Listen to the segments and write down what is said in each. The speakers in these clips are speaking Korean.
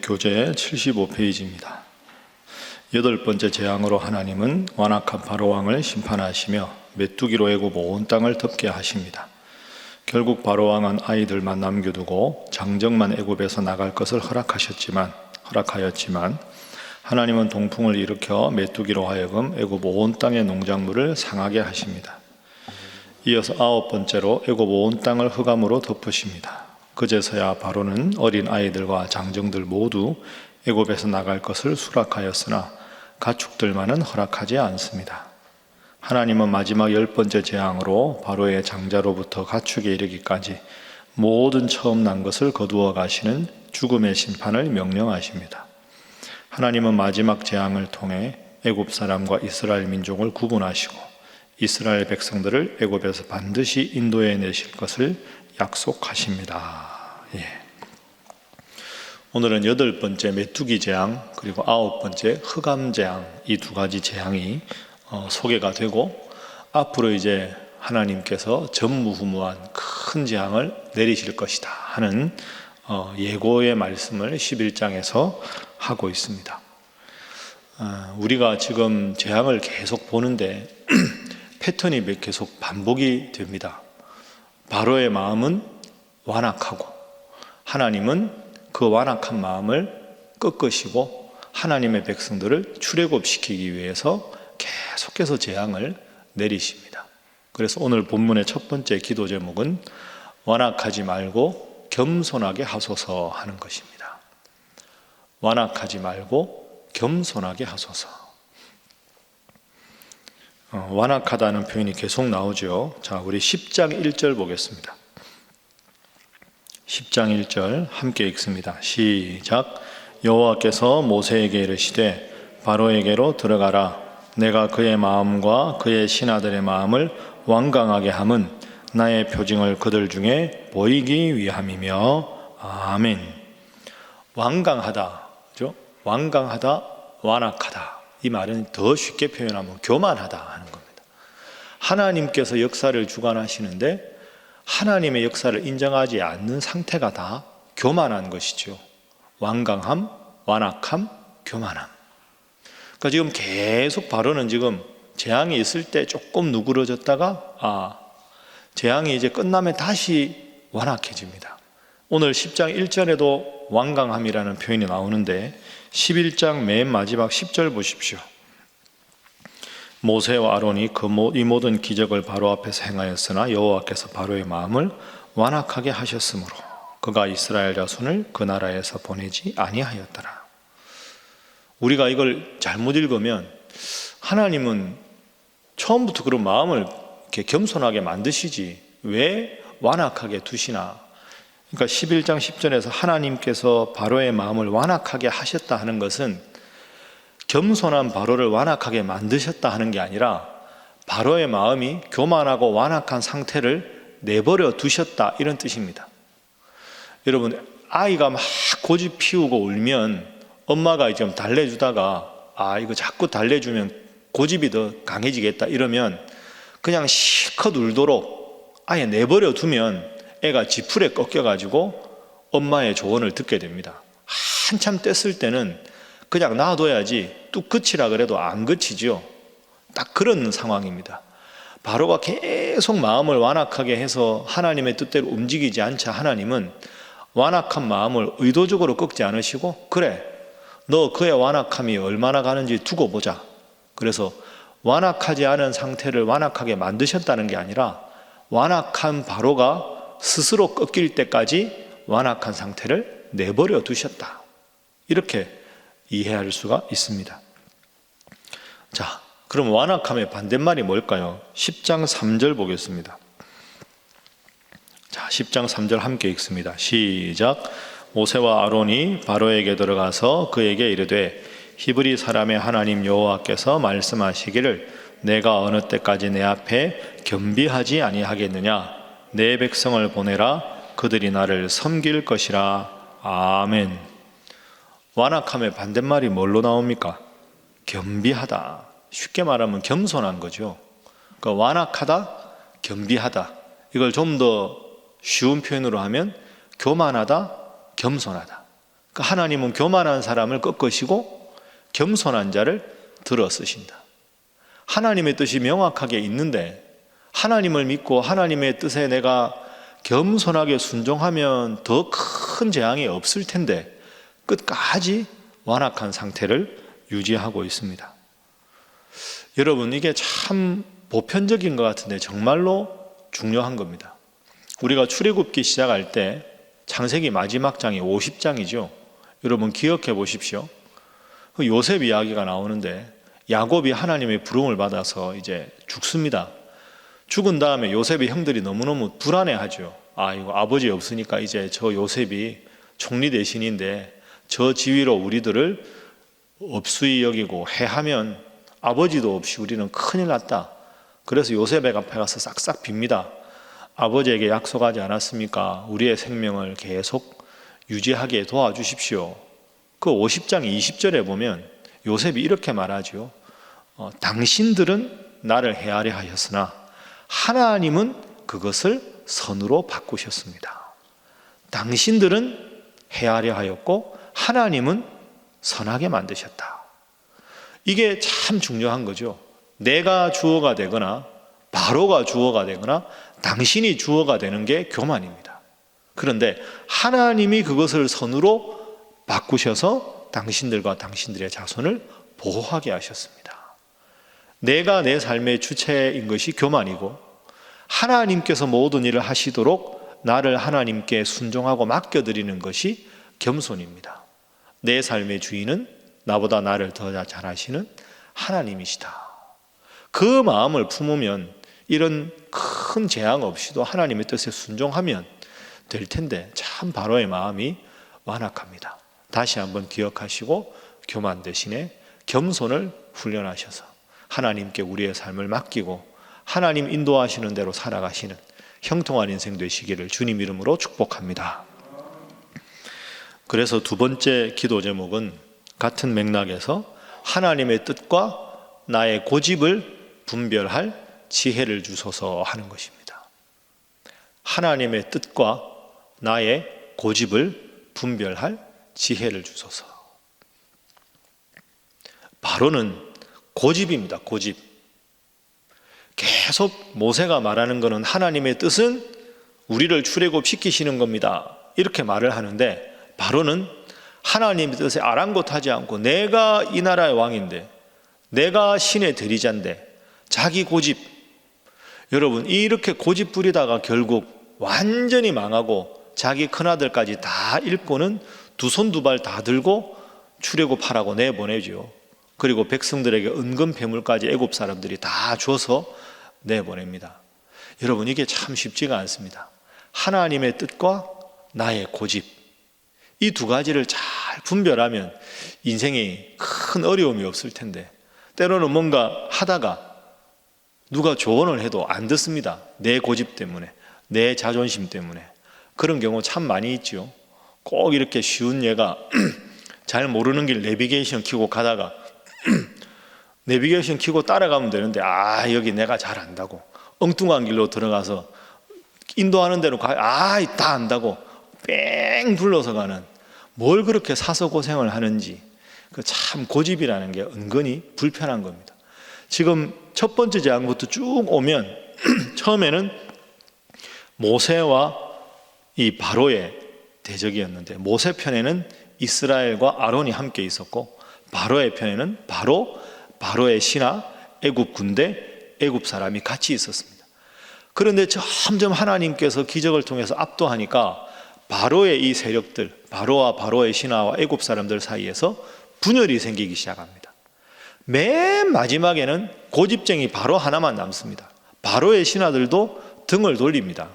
교재 75페이지입니다. 여덟 번째 재앙으로 하나님은 완악한 바로왕을 심판하시며 메뚜기로 애굽 온 땅을 덮게 하십니다. 결국 바로왕은 아이들만 남겨두고 장정만 애굽에서 나갈 것을 허락하였지만 하나님은 동풍을 일으켜 메뚜기로 하여금 애굽 온 땅의 농작물을 상하게 하십니다. 이어서 아홉 번째로 애굽 온 땅을 흑암으로 덮으십니다. 그제서야 바로는 어린 아이들과 장정들 모두 애굽에서 나갈 것을 수락하였으나 가축들만은 허락하지 않습니다. 하나님은 마지막 열 번째 재앙으로 바로의 장자로부터 가축에 이르기까지 모든 처음 난 것을 거두어 가시는 죽음의 심판을 명령하십니다. 하나님은 마지막 재앙을 통해 애굽 사람과 이스라엘 민족을 구분하시고 이스라엘 백성들을 애굽에서 반드시 인도해 내실 것을 약속하십니다. 오늘은 여덟 번째 메뚜기 재앙 그리고 아홉 번째 흑암 재앙, 이 두 가지 재앙이 소개가 되고 앞으로 이제 하나님께서 전무후무한 큰 재앙을 내리실 것이다 하는 예고의 말씀을 11장에서 하고 있습니다. 우리가 지금 재앙을 계속 보는데 패턴이 계속 반복이 됩니다. 바로의 마음은 완악하고 하나님은 그 완악한 마음을 꺾으시고 하나님의 백성들을 출애굽시키기 위해서 계속해서 재앙을 내리십니다. 그래서 오늘 본문의 첫 번째 기도 제목은 완악하지 말고 겸손하게 하소서 하는 것입니다. 완악하지 말고 겸손하게 하소서. 완악하다는 표현이 계속 나오죠. 자, 우리 10장 1절 보겠습니다. 10장 1절 함께 읽습니다. 시작. 여호와께서 모세에게 이르시되 바로에게로 들어가라. 내가 그의 마음과 그의 신하들의 마음을 완강하게 함은 나의 표징을 그들 중에 보이기 위함이며. 아멘. 완강하다, 그죠? 완강하다, 완악하다. 이 말은 더 쉽게 표현하면 교만하다 하는 겁니다. 하나님께서 역사를 주관하시는데 하나님의 역사를 인정하지 않는 상태가 다 교만한 것이죠. 완강함, 완악함, 교만함. 그러니까 지금 계속 바로는 지금 재앙이 있을 때 조금 누그러졌다가 재앙이 이제 끝나면 다시 완악해집니다. 오늘 10장 1절에도 완강함이라는 표현이 나오는데 11장 맨 마지막 10절 보십시오. 모세와 아론이 이 모든 기적을 바로 앞에서 행하였으나 여호와께서 바로의 마음을 완악하게 하셨으므로 그가 이스라엘 자손을 그 나라에서 보내지 아니하였더라. 우리가 이걸 잘못 읽으면 하나님은 처음부터 그런 마음을 이렇게 겸손하게 만드시지 왜 완악하게 두시나. 그러니까 11장 10절에서 하나님께서 바로의 마음을 완악하게 하셨다 하는 것은 겸손한 바로를 완악하게 만드셨다 하는 게 아니라 바로의 마음이 교만하고 완악한 상태를 내버려 두셨다 이런 뜻입니다. 여러분, 아이가 막 고집 피우고 울면 엄마가 좀 달래주다가 이거 자꾸 달래주면 고집이 더 강해지겠다 이러면 그냥 실컷 울도록 아예 내버려 두면 애가 지풀에 꺾여가지고 엄마의 조언을 듣게 됩니다. 한참 뗐을 때는 그냥 놔둬야지 뚝 그치라 그래도 안 그치죠. 딱 그런 상황입니다. 바로가 계속 마음을 완악하게 해서 하나님의 뜻대로 움직이지 않자 하나님은 완악한 마음을 의도적으로 꺾지 않으시고 그래, 너 그의 완악함이 얼마나 가는지 두고 보자. 그래서 완악하지 않은 상태를 완악하게 만드셨다는 게 아니라 완악한 바로가 스스로 꺾일 때까지 완악한 상태를 내버려 두셨다. 이렇게 이해할 수가 있습니다. 자, 그럼 완악함의 반대말이 뭘까요? 10장 3절 보겠습니다. 자, 10장 3절 함께 읽습니다. 시작. 모세와 아론이 바로에게 들어가서 그에게 이르되 히브리 사람의 하나님 여호와께서 말씀하시기를 내가 어느 때까지 내 앞에 겸비하지 아니하겠느냐. 내 백성을 보내라. 그들이 나를 섬길 것이라. 아멘. 완악함의 반대말이 뭘로 나옵니까? 겸비하다. 쉽게 말하면 겸손한 거죠. 그러니까 완악하다, 겸비하다. 이걸 좀 더 쉬운 표현으로 하면 교만하다, 겸손하다. 그러니까 하나님은 교만한 사람을 꺾으시고 겸손한 자를 들어 쓰신다. 하나님의 뜻이 명확하게 있는데 하나님을 믿고 하나님의 뜻에 내가 겸손하게 순종하면 더 큰 재앙이 없을 텐데 끝까지 완악한 상태를 유지하고 있습니다. 여러분, 이게 참 보편적인 것 같은데 정말로 중요한 겁니다. 우리가 출애굽기 시작할 때 창세기 마지막 장이 50장이죠. 여러분 기억해 보십시오. 그 요셉 이야기가 나오는데 야곱이 하나님의 부름을 받아서 이제 죽습니다. 죽은 다음에 요셉의 형들이 너무너무 불안해하죠. 이거 아버지 없으니까 이제 저 요셉이 총리 대신인데 저 지위로 우리들을 업수히 여기고 해하면 아버지도 없이 우리는 큰일 났다. 그래서 요셉의 앞에 가서 싹싹 빕니다. 아버지에게 약속하지 않았습니까? 우리의 생명을 계속 유지하게 도와주십시오. 그 50장 20절에 보면 요셉이 이렇게 말하죠. 당신들은 나를 해하려 하였으나 하나님은 그것을 선으로 바꾸셨습니다. 당신들은 해하려 하였고 하나님은 선하게 만드셨다. 이게 참 중요한 거죠. 내가 주어가 되거나 바로가 주어가 되거나 당신이 주어가 되는 게 교만입니다. 그런데 하나님이 그것을 선으로 바꾸셔서 당신들과 당신들의 자손을 보호하게 하셨습니다. 내가 내 삶의 주체인 것이 교만이고 하나님께서 모든 일을 하시도록 나를 하나님께 순종하고 맡겨드리는 것이 겸손입니다. 내 삶의 주인은 나보다 나를 더 잘 아시는 하나님이시다. 그 마음을 품으면 이런 큰 재앙 없이도 하나님의 뜻에 순종하면 될 텐데 참 바로의 마음이 완악합니다. 다시 한번 기억하시고 교만 대신에 겸손을 훈련하셔서 하나님께 우리의 삶을 맡기고 하나님 인도하시는 대로 살아가시는 형통한 인생 되시기를 주님 이름으로 축복합니다. 그래서 두 번째 기도 제목은 같은 맥락에서 하나님의 뜻과 나의 고집을 분별할 지혜를 주소서 하는 것입니다. 하나님의 뜻과 나의 고집을 분별할 지혜를 주소서. 바로는 고집입니다. 고집. 계속 모세가 말하는 것은 하나님의 뜻은 우리를 출애굽시키시는 겁니다. 이렇게 말을 하는데 바로는 하나님의 뜻에 아랑곳하지 않고 내가 이 나라의 왕인데 내가 신의 대리자인데 자기 고집. 여러분 이렇게 고집 부리다가 결국 완전히 망하고 자기 큰아들까지 다 잃고는 두 손 두 발 다 들고 출애굽하라고 내보내죠. 그리고 백성들에게 은금 배물까지 애굽 사람들이 다 줘서 내보냅니다. 여러분 이게 참 쉽지가 않습니다. 하나님의 뜻과 나의 고집, 이 두 가지를 잘 분별하면 인생에 큰 어려움이 없을 텐데 때로는 뭔가 하다가 누가 조언을 해도 안 듣습니다. 내 고집 때문에, 내 자존심 때문에. 그런 경우 참 많이 있죠. 꼭 이렇게 쉬운 예가 잘 모르는 길 내비게이션 켜고 가다가 내비게이션 켜고 따라가면 되는데 여기 내가 잘 안다고 엉뚱한 길로 들어가서 인도하는 대로 다 안다고 뺑 둘러서 가는, 뭘 그렇게 사서 고생을 하는지. 그 참 고집이라는 게 은근히 불편한 겁니다. 지금 첫 번째 재앙부터 쭉 오면 처음에는 모세와 이 바로의 대적이었는데 모세 편에는 이스라엘과 아론이 함께 있었고 바로의 편에는 바로의 신하, 애굽 군대, 애굽 사람이 같이 있었습니다. 그런데 점점 하나님께서 기적을 통해서 압도하니까 바로의 이 세력들, 바로와 바로의 신하와 애굽 사람들 사이에서 분열이 생기기 시작합니다. 맨 마지막에는 고집쟁이 바로 하나만 남습니다. 바로의 신하들도 등을 돌립니다.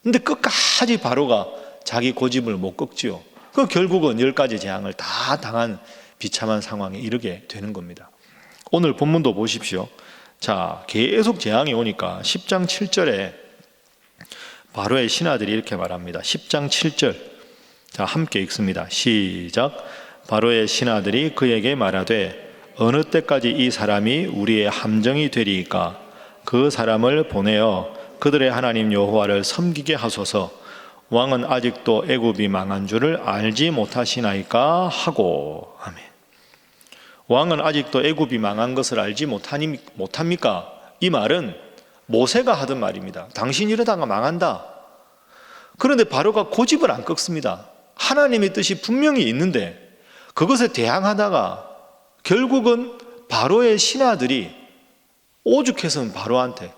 근데 끝까지 바로가 자기 고집을 못 꺾지요. 그 결국은 10가지 재앙을 다 당한 비참한 상황에 이르게 되는 겁니다. 오늘 본문도 보십시오. 자, 계속 재앙이 오니까 10장 7절에 바로의 신하들이 이렇게 말합니다. 10장 7절. 자, 함께 읽습니다. 시작. 바로의 신하들이 그에게 말하되 어느 때까지 이 사람이 우리의 함정이 되리이까? 그 사람을 보내어 그들의 하나님 여호와를 섬기게 하소서. 왕은 아직도 애굽이 망한 줄을 알지 못하시나이까 하고. 아멘. 왕은 아직도 애굽이 망한 것을 알지 못합니까? 이 말은 모세가 하던 말입니다. 당신 이러다가 망한다. 그런데 바로가 고집을 안 꺾습니다. 하나님의 뜻이 분명히 있는데 그것에 대항하다가 결국은 바로의 신하들이 오죽해서는 바로한테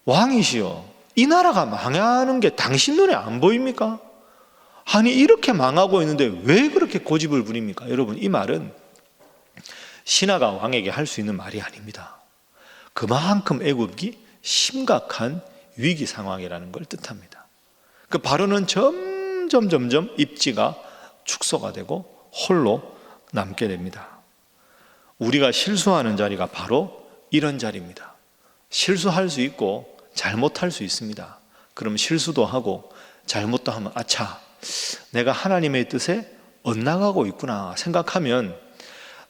왕이시여, 이 나라가 망하는 게 당신 눈에 안 보입니까? 아니 이렇게 망하고 있는데 왜 그렇게 고집을 부립니까? 여러분, 이 말은 신하가 왕에게 할 수 있는 말이 아닙니다. 그만큼 애굽이 심각한 위기 상황이라는 걸 뜻합니다. 그 바로는 점점 입지가 축소가 되고 홀로 남게 됩니다. 우리가 실수하는 자리가 바로 이런 자리입니다. 실수할 수 있고 잘못할 수 있습니다. 그럼 실수도 하고 잘못도 하면 아차, 내가 하나님의 뜻에 엇나가고 있구나 생각하면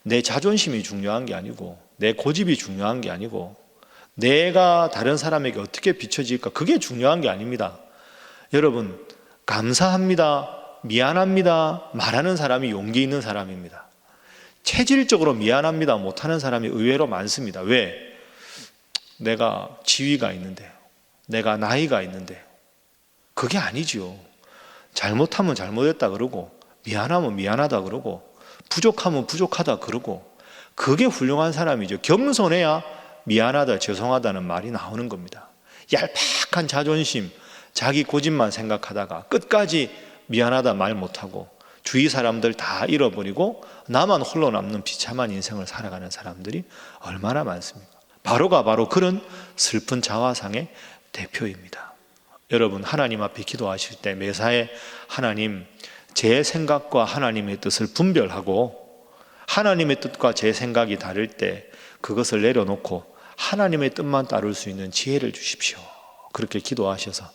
내 자존심이 중요한 게 아니고 내 고집이 중요한 게 아니고 내가 다른 사람에게 어떻게 비춰질까, 그게 중요한 게 아닙니다. 여러분, 감사합니다, 미안합니다 말하는 사람이 용기 있는 사람입니다. 체질적으로 미안합니다 못하는 사람이 의외로 많습니다. 왜? 내가 지위가 있는데, 내가 나이가 있는데. 그게 아니죠. 잘못하면 잘못했다 그러고 미안하면 미안하다 그러고 부족하면 부족하다 그러고, 그게 훌륭한 사람이죠. 겸손해야 미안하다 죄송하다는 말이 나오는 겁니다. 얄팍한 자존심, 자기 고집만 생각하다가 끝까지 미안하다 말 못하고 주위 사람들 다 잃어버리고 나만 홀로 남는 비참한 인생을 살아가는 사람들이 얼마나 많습니까? 바로가 바로 그런 슬픈 자화상의 대표입니다. 여러분, 하나님 앞에 기도하실 때 매사에 하나님, 제 생각과 하나님의 뜻을 분별하고 하나님의 뜻과 제 생각이 다를 때 그것을 내려놓고 하나님의 뜻만 따를 수 있는 지혜를 주십시오. 그렇게 기도하셔서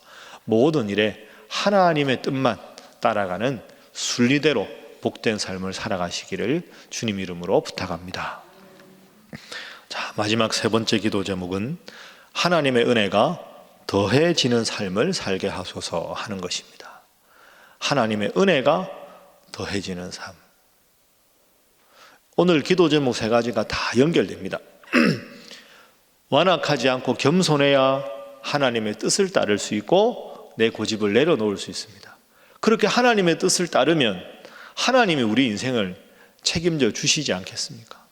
모든 일에 하나님의 뜻만 따라가는 순리대로 복된 삶을 살아가시기를 주님 이름으로 부탁합니다. 자, 마지막 세 번째 기도 제목은 하나님의 은혜가 더해지는 삶을 살게 하소서 하는 것입니다. 하나님의 은혜가 더해지는 삶. 오늘 기도 제목 세 가지가 다 연결됩니다. 완악하지 않고 겸손해야 하나님의 뜻을 따를 수 있고 내 고집을 내려놓을 수 있습니다. 그렇게 하나님의 뜻을 따르면 하나님이 우리 인생을 책임져 주시지 않겠습니까?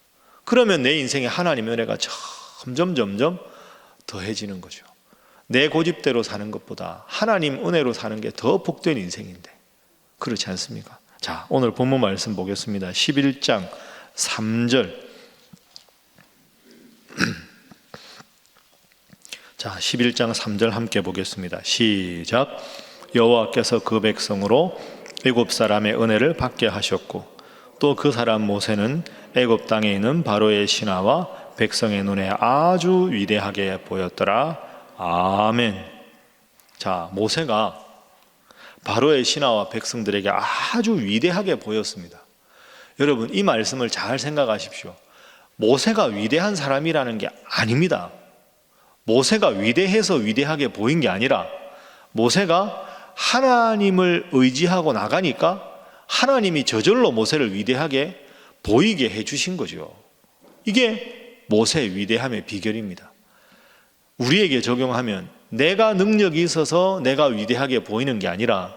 그러면 내 인생에 하나님의 은혜가 점점 더해지는 거죠. 내 고집대로 사는 것보다 하나님 은혜로 사는 게 더 복된 인생인데 그렇지 않습니까? 자, 오늘 본문 말씀 보겠습니다. 11장 3절. 자, 11장 3절 함께 보겠습니다. 시작. 여호와께서 그 백성으로 애굽 사람의 은혜를 받게 하셨고 또 그 사람 모세는 애굽 땅에 있는 바로의 신하와 백성의 눈에 아주 위대하게 보였더라. 아멘. 자, 모세가 바로의 신하와 백성들에게 아주 위대하게 보였습니다. 여러분, 이 말씀을 잘 생각하십시오. 모세가 위대한 사람이라는 게 아닙니다. 모세가 위대해서 위대하게 보인 게 아니라 모세가 하나님을 의지하고 나가니까 하나님이 저절로 모세를 위대하게 보이게 해주신 거죠. 이게 모세의 위대함의 비결입니다. 우리에게 적용하면 내가 능력이 있어서 내가 위대하게 보이는 게 아니라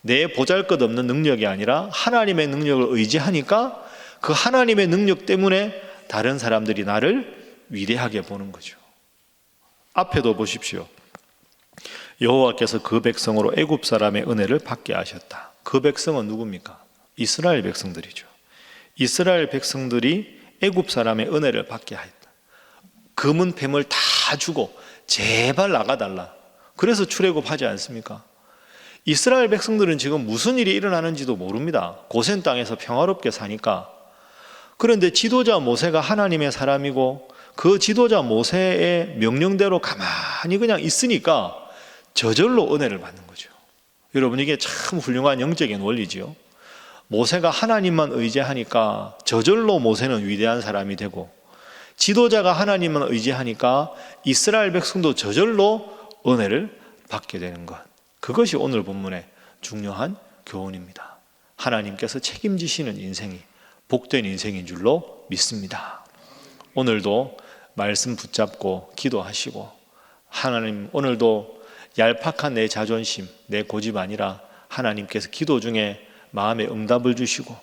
내 보잘것없는 능력이 아니라 하나님의 능력을 의지하니까 그 하나님의 능력 때문에 다른 사람들이 나를 위대하게 보는 거죠. 앞에도 보십시오. 여호와께서 그 백성으로 애굽 사람의 은혜를 받게 하셨다. 그 백성은 누굽니까? 이스라엘 백성들이죠. 이스라엘 백성들이 애굽 사람의 은혜를 받게 하였다. 금은 뱀을 다 주고 제발 나가달라. 그래서 출애굽하지 않습니까? 이스라엘 백성들은 지금 무슨 일이 일어나는지도 모릅니다. 고센 땅에서 평화롭게 사니까. 그런데 지도자 모세가 하나님의 사람이고 그 지도자 모세의 명령대로 가만히 그냥 있으니까 저절로 은혜를 받는 거죠. 여러분, 이게 참 훌륭한 영적인 원리지요. 모세가 하나님만 의지하니까 저절로 모세는 위대한 사람이 되고 지도자가 하나님만 의지하니까 이스라엘 백성도 저절로 은혜를 받게 되는 것. 그것이 오늘 본문의 중요한 교훈입니다. 하나님께서 책임지시는 인생이 복된 인생인 줄로 믿습니다. 오늘도 말씀 붙잡고 기도하시고, 하나님, 오늘도 얄팍한 내 자존심, 내 고집 아니라 하나님께서 기도 중에 마음에 응답을 주시고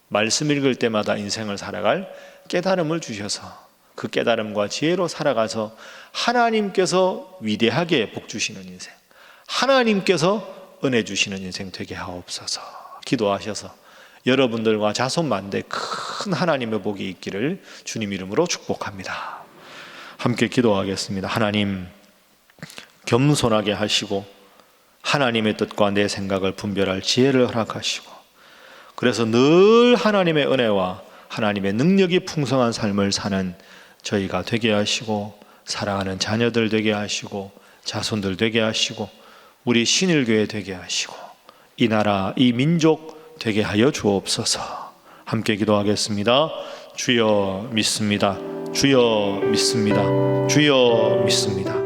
말씀 읽을 때마다 인생을 살아갈 깨달음을 주셔서 그 깨달음과 지혜로 살아가서 하나님께서 위대하게 복 주시는 인생, 하나님께서 은혜 주시는 인생 되게 하옵소서. 기도하셔서 여러분들과 자손 만대 큰 하나님의 복이 있기를 주님 이름으로 축복합니다. 함께 기도하겠습니다. 하나님, 겸손하게 하시고 하나님의 뜻과 내 생각을 분별할 지혜를 허락하시고, 그래서 늘 하나님의 은혜와 하나님의 능력이 풍성한 삶을 사는 저희가 되게 하시고, 사랑하는 자녀들 되게 하시고, 자손들 되게 하시고, 우리 신일교회 되게 하시고, 이 나라 이 민족 되게 하여 주옵소서. 함께 기도하겠습니다. 주여 믿습니다. 주여 믿습니다. 주여 믿습니다.